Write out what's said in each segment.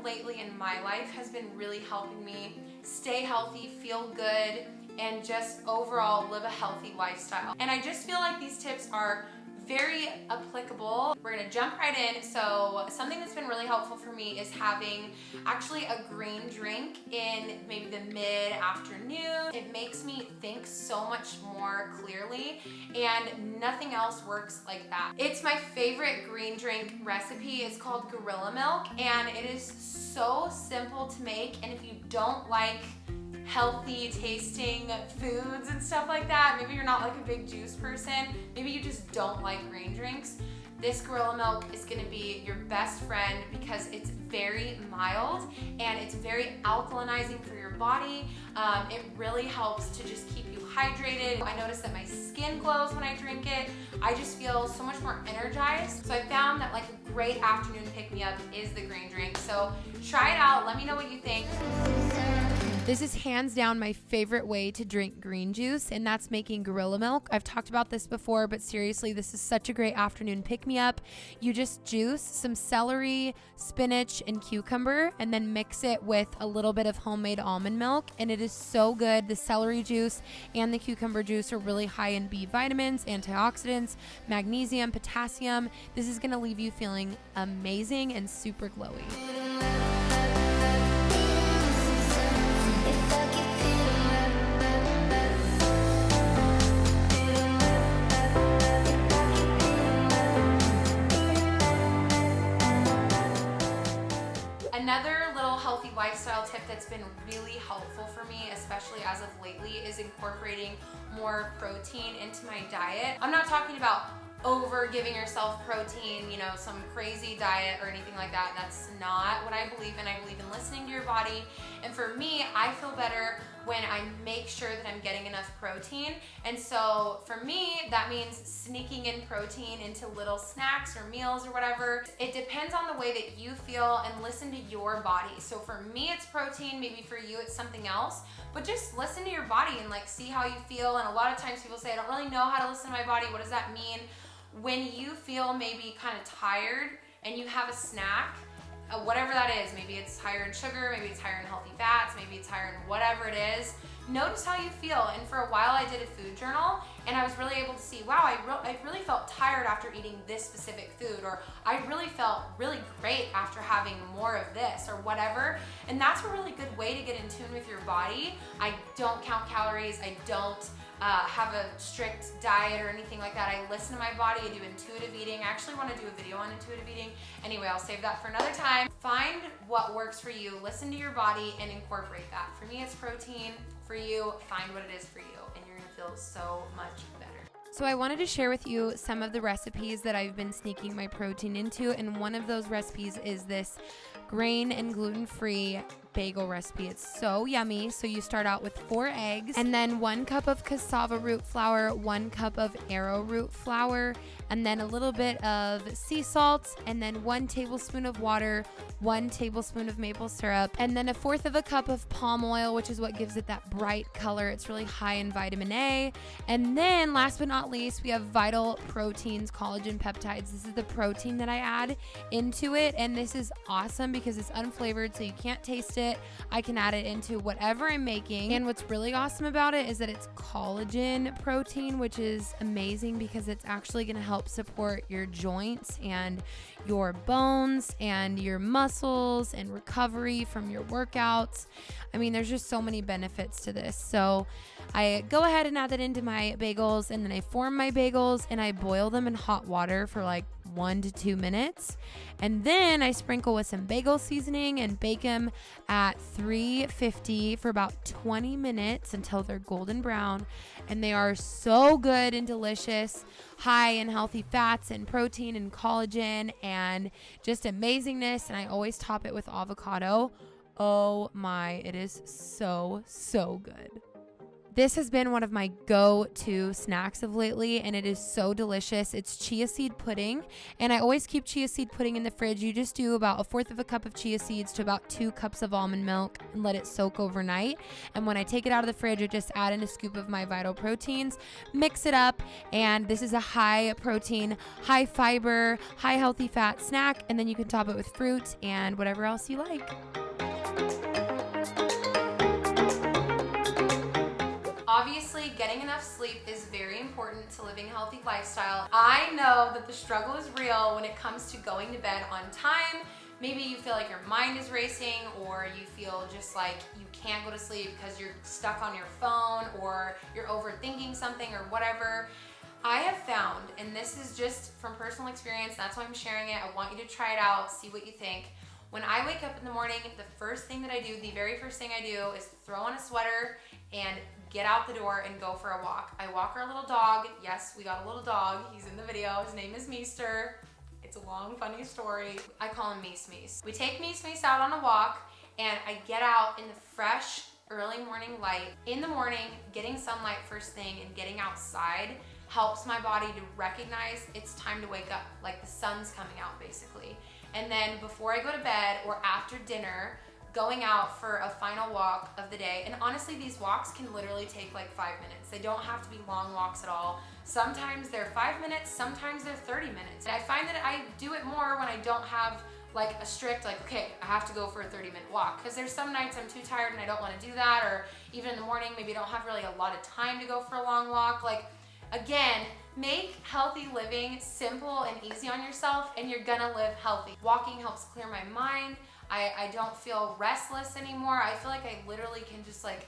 lately in my life has been really helping me stay healthy, feel good, and just overall live a healthy lifestyle. And I just feel like these tips are very applicable. We're gonna jump right in. So something that's been really helpful for me is having actually a green drink in maybe the mid-afternoon. It makes me think so much more clearly, and nothing else works like that. It's my favorite green drink recipe. It's called Gorilla Milk, and it is so simple to make. And if you don't like healthy tasting foods and stuff like that, maybe you're not like a big juice person, maybe you just don't like green drinks, this Gorilla Milk is gonna be your best friend because it's very mild and it's very alkalinizing for your body. It really helps to just keep you hydrated. I notice that my skin glows when I drink it. I just feel so much more energized. So I found that like a great afternoon pick-me-up is the green drink. So try it out, let me know what you think. This is hands down my favorite way to drink green juice, and that's making Gorilla Milk. I've talked about this before, but seriously, this is such a great afternoon pick-me-up. You just juice some celery, spinach, and cucumber, and then mix it with a little bit of homemade almond milk, and it is so good. The celery juice and the cucumber juice are really high in B vitamins, antioxidants, magnesium, potassium. This is gonna leave you feeling amazing and super glowy. Another little healthy lifestyle tip that's been really helpful for me, especially as of lately, is incorporating more protein into my diet. I'm not talking about over giving yourself protein, you know, some crazy diet or anything like that. That's not what I believe in. I believe in listening to your body. And for me, I feel better when I make sure that I'm getting enough protein. And so for me, that means sneaking in protein into little snacks or meals or whatever. It depends on the way that you feel and listen to your body. So for me, it's protein. Maybe for you, it's something else. But just listen to your body and like see how you feel. And a lot of times people say, I don't really know how to listen to my body. What does that mean? When you feel maybe kind of tired and you have a snack, whatever that is, maybe it's higher in sugar, maybe it's higher in healthy fats, maybe it's higher in whatever it is, notice how you feel. And for a while I did a food journal and I was really able to see, wow, I really felt tired after eating this specific food, or I really felt really great after having more of this or whatever. And that's a really good way to get in tune with your body. I don't count calories, I don't have a strict diet or anything like that. I listen to my body, I do intuitive eating. I actually want to do a video on intuitive eating. Anyway, I'll save that for another time. Find what works for you, listen to your body, and incorporate that. For me, it's protein. For you, find what it is for you, and you're gonna feel so much better. So I wanted to share with you some of the recipes that I've been sneaking my protein into, and one of those recipes is this grain and gluten-free bagel recipe. It's so yummy. So you start out with 4 eggs and then 1 cup of cassava root flour, 1 cup of arrowroot flour, and then a little bit of sea salt, and then 1 tablespoon of water, 1 tablespoon of maple syrup, and then 1/4 of a cup of palm oil, which is what gives it that bright color. It's really high in vitamin A. And then last but not least, we have Vital Proteins Collagen Peptides. This is the protein that I add into it, and this is awesome because it's unflavored, so you can't taste it. I can add it into whatever I'm making. And what's really awesome about it is that it's collagen protein, which is amazing because it's actually going to help support your joints and your bones and your muscles and recovery from your workouts. I mean, there's just so many benefits to this. So I go ahead and add that into my bagels, and then I form my bagels and I boil them in hot water for like 1 to 2 minutes. And then I sprinkle with some bagel seasoning and bake them at 350 for about 20 minutes until they're golden brown. And they are so good and delicious, high in healthy fats and protein and collagen and just amazingness. And I always top it with avocado. Oh my, it is so, so good. This has been one of my go-to snacks of lately, and it is so delicious. It's chia seed pudding, and I always keep chia seed pudding in the fridge. You just do about 1/4 cup of chia seeds to about 2 cups of almond milk and let it soak overnight. And when I take it out of the fridge, I just add in a scoop of my Vital Proteins, mix it up, and this is a high protein, high fiber, high healthy fat snack, and then you can top it with fruit and whatever else you like. Obviously, getting enough sleep is very important to living a healthy lifestyle. I know that the struggle is real when it comes to going to bed on time. Maybe you feel like your mind is racing, or you feel just like you can't go to sleep because you're stuck on your phone, or you're overthinking something or whatever. I have found, and this is just from personal experience, that's why I'm sharing it. I want you to try it out, see what you think. When I wake up in the morning, the first thing that I do, the very first thing I do is throw on a sweater and get out the door and go for a walk. I walk our little dog. Yes, we got a little dog. He's in the video. His name is Meester. It's a long, funny story. I call him Meese Meese. We take Meese Meese out on a walk, and I get out in the fresh, early morning light. In the morning, getting sunlight first thing and getting outside helps my body to recognize it's time to wake up, like the sun's coming out basically. And then before I go to bed or after dinner, going out for a final walk of the day. And honestly, these walks can literally take like 5 minutes. They don't have to be long walks at all. Sometimes they're 5 minutes, sometimes they're 30 minutes. And I find that I do it more when I don't have like a strict, like, okay, I have to go for a 30-minute walk. Because there's some nights I'm too tired and I don't want to do that, or even in the morning, maybe I don't have really a lot of time to go for a long walk. Like, again, make healthy living simple and easy on yourself, and you're gonna live healthy. Walking helps clear my mind. I don't feel restless anymore. I feel like I literally can just like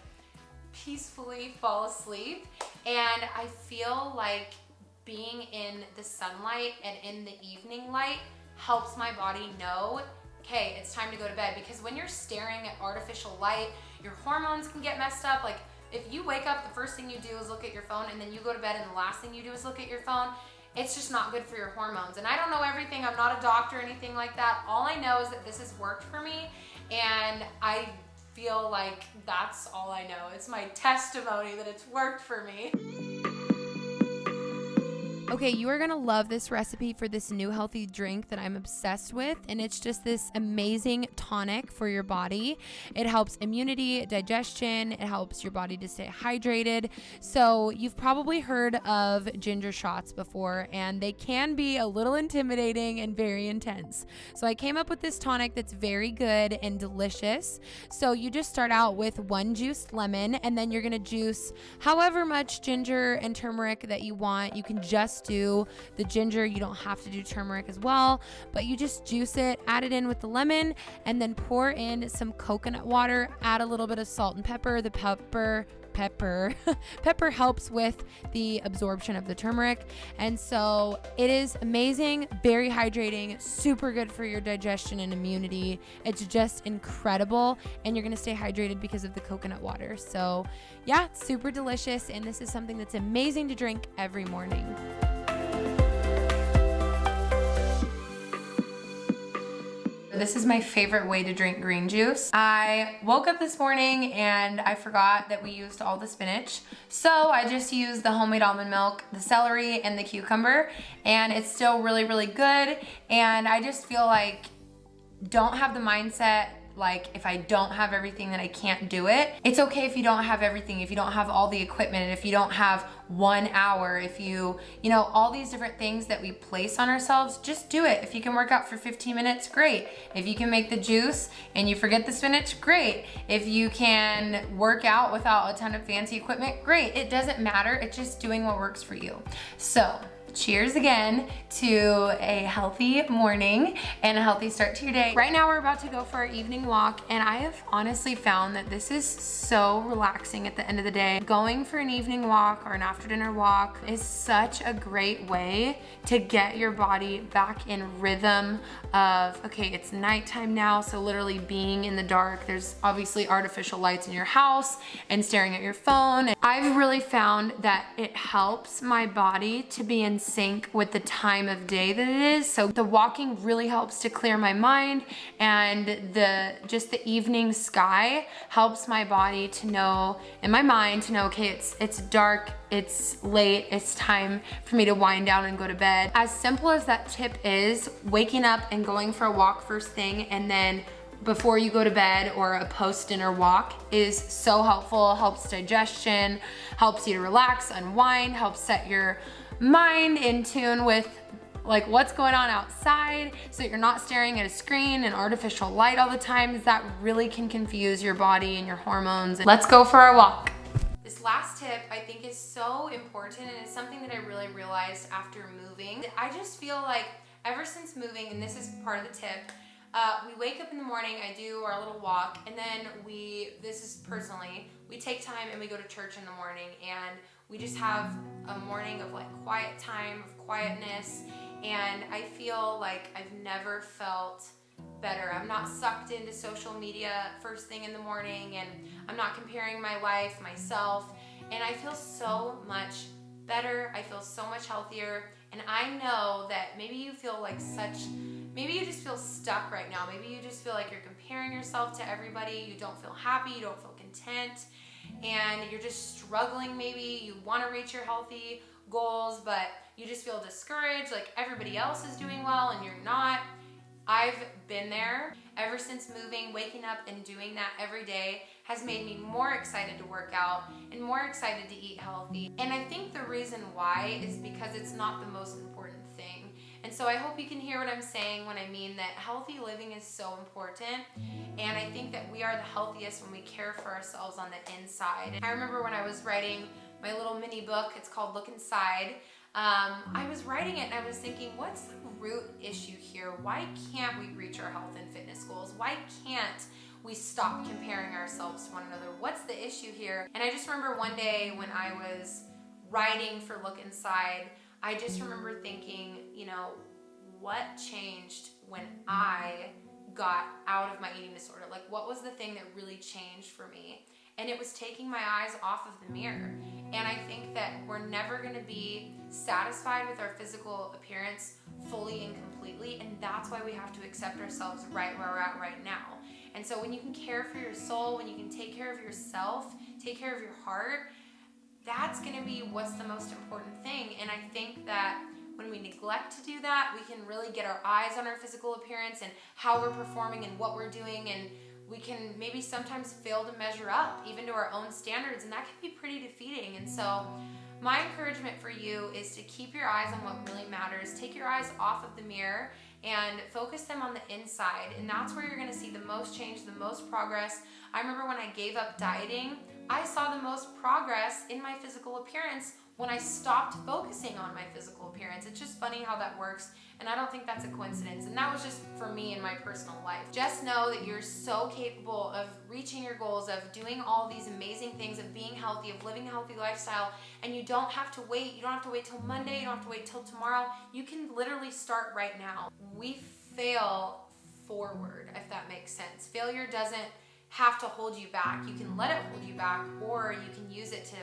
peacefully fall asleep. And I feel like being in the sunlight and in the evening light helps my body know, okay, it's time to go to bed. Because when you're staring at artificial light, your hormones can get messed up. Like, if you wake up, the first thing you do is look at your phone, and then you go to bed and the last thing you do is look at your phone, it's just not good for your hormones. And I don't know everything. I'm not a doctor or anything like that. All I know is that this has worked for me, and I feel like that's all I know. It's my testimony that it's worked for me. Okay, you are gonna love this recipe for this new healthy drink that I'm obsessed with, and it's just this amazing tonic for your body. It helps immunity, digestion, it helps your body to stay hydrated. So you've probably heard of ginger shots before, and they can be a little intimidating and very intense. So I came up with this tonic that's very good and delicious. So you just start out with 1 juiced lemon, and then you're gonna juice however much ginger and turmeric that you want. You can just do the ginger, you don't have to do turmeric as well, but you just juice it, add it in with the lemon, and then pour in some coconut water, add a little bit of salt and pepper. The pepper helps with the absorption of the turmeric, and so it is amazing, very hydrating, super good for your digestion and immunity. It's just incredible, and you're gonna stay hydrated because of the coconut water. So yeah, it's super delicious, and this is something that's amazing to drink every morning. This is my favorite way to drink green juice. I woke up this morning and I forgot that we used all the spinach. So I just used the homemade almond milk, the celery, and the cucumber, and it's still really, really good. And I just feel like don't have the mindset like if I don't have everything then I can't do it. It's okay if you don't have everything, if you don't have all the equipment, and if you don't have 1 hour, if you know, all these different things that we place on ourselves, just do it. If you can work out for 15 minutes, great. If you can make the juice and you forget the spinach, great. If you can work out without a ton of fancy equipment, great. It doesn't matter, it's just doing what works for you. So cheers again to a healthy morning and a healthy start to your day. Right now we're about to go for our evening walk, and I have honestly found that this is so relaxing at the end of the day. Going for an evening walk or an after dinner walk is such a great way to get your body back in rhythm of, okay, it's nighttime now, so literally being in the dark, there's obviously artificial lights in your house and staring at your phone. I've really found that it helps my body to be in sync with the time of day that it is. So the walking really helps to clear my mind, and just the evening sky helps my body to know, and my mind to know, okay, it's dark, it's late, it's time for me to wind down and go to bed. As simple as that tip is, waking up and going for a walk first thing, and then before you go to bed or a post-dinner walk is so helpful. Helps digestion, helps you to relax, unwind, helps set your mind in tune with like what's going on outside, so that you're not staring at a screen and artificial light all the time. That really can confuse your body and your hormones. Let's go for our walk. This last tip I think is so important, and it's something that I really realized after moving. I just feel like ever since moving, and this is part of the tip, we wake up in the morning, I do our little walk, and then this is personally, we take time and we go to church in the morning, and we just have a morning of like quiet time, of quietness, and I feel like I've never felt better. I'm not sucked into social media first thing in the morning, and I'm not comparing my life, myself, and I feel so much better. I feel so much healthier, and I know that maybe you feel like maybe you just feel stuck right now. Maybe you just feel like you're comparing yourself to everybody. You don't feel happy, you don't feel content, and you're just struggling. Maybe you want to reach your healthy goals, but you just feel discouraged, like everybody else is doing well and you're not. I've been there. Ever since moving, waking up and doing that every day has made me more excited to work out and more excited to eat healthy. And I think the reason why is because it's not the most important thing. And so I hope you can hear what I'm saying when I mean that healthy living is so important. And I think that we are the healthiest when we care for ourselves on the inside. I remember when I was writing my little mini book, it's called Look Inside. I was writing it and I was thinking, what's the root issue here? Why can't we reach our health and fitness goals? Why can't we stop comparing ourselves to one another? What's the issue here? And I just remember one day when I was writing for Look Inside, I just remember thinking, you know, what changed when I got out of my eating disorder? Like, what was the thing that really changed for me? And it was taking my eyes off of the mirror. And I think that we're never gonna be satisfied with our physical appearance fully and completely, and that's why we have to accept ourselves right where we're at right now. And so when you can care for your soul, when you can take care of yourself, take care of your heart, that's gonna be what's the most important thing. And I think that when we neglect to do that, we can really get our eyes on our physical appearance and how we're performing and what we're doing, and we can maybe sometimes fail to measure up even to our own standards, and that can be pretty defeating. And so my encouragement for you is to keep your eyes on what really matters. Take your eyes off of the mirror and focus them on the inside, and that's where you're gonna see the most change, the most progress. I remember when I gave up dieting, I saw the most progress in my physical appearance when I stopped focusing on my physical appearance. It's just funny how that works, and I don't think that's a coincidence. And that was just for me in my personal life. Just know that you're so capable of reaching your goals, of doing all these amazing things, of being healthy, of living a healthy lifestyle, and you don't have to wait. You don't have to wait till Monday, you don't have to wait till tomorrow. You can literally start right now. We fail forward, if that makes sense. Failure doesn't have to hold you back. You can let it hold you back, or you can use it to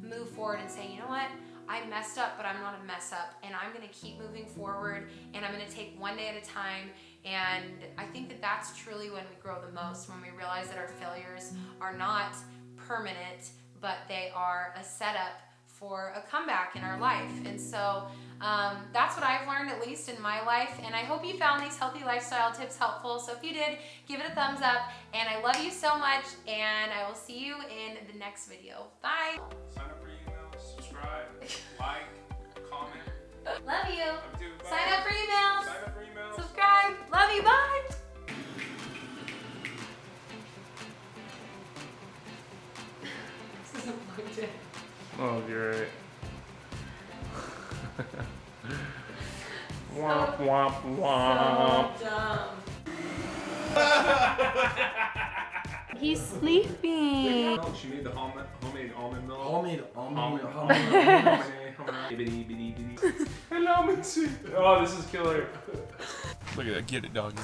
move forward and say, you know what? I messed up, but I'm not a mess up, and I'm gonna keep moving forward, and I'm gonna take one day at a time. And I think that that's truly when we grow the most, when we realize that our failures are not permanent, but they are a setup for a comeback in our life. And so that's what I've learned, at least in my life, and I hope you found these healthy lifestyle tips helpful. So if you did, give it a thumbs up, and I love you so much, and I will see you in the next video. Bye. Sign up for emails, subscribe, like, comment. Love you. Love you too. Bye. Sign up for emails. Sign up for emails. Subscribe. Love you. Bye. This is a fun day. Oh, great. So, womp, womp, womp. so dumb. He's sleeping. No, she made the homemade almond milk. Homemade almond milk. Bitty, bitty, bitty. Hello, Missy. Oh, this is killer. Look at that. Get it, doggy.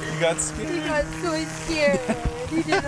You got scared. He got so scared. He didn't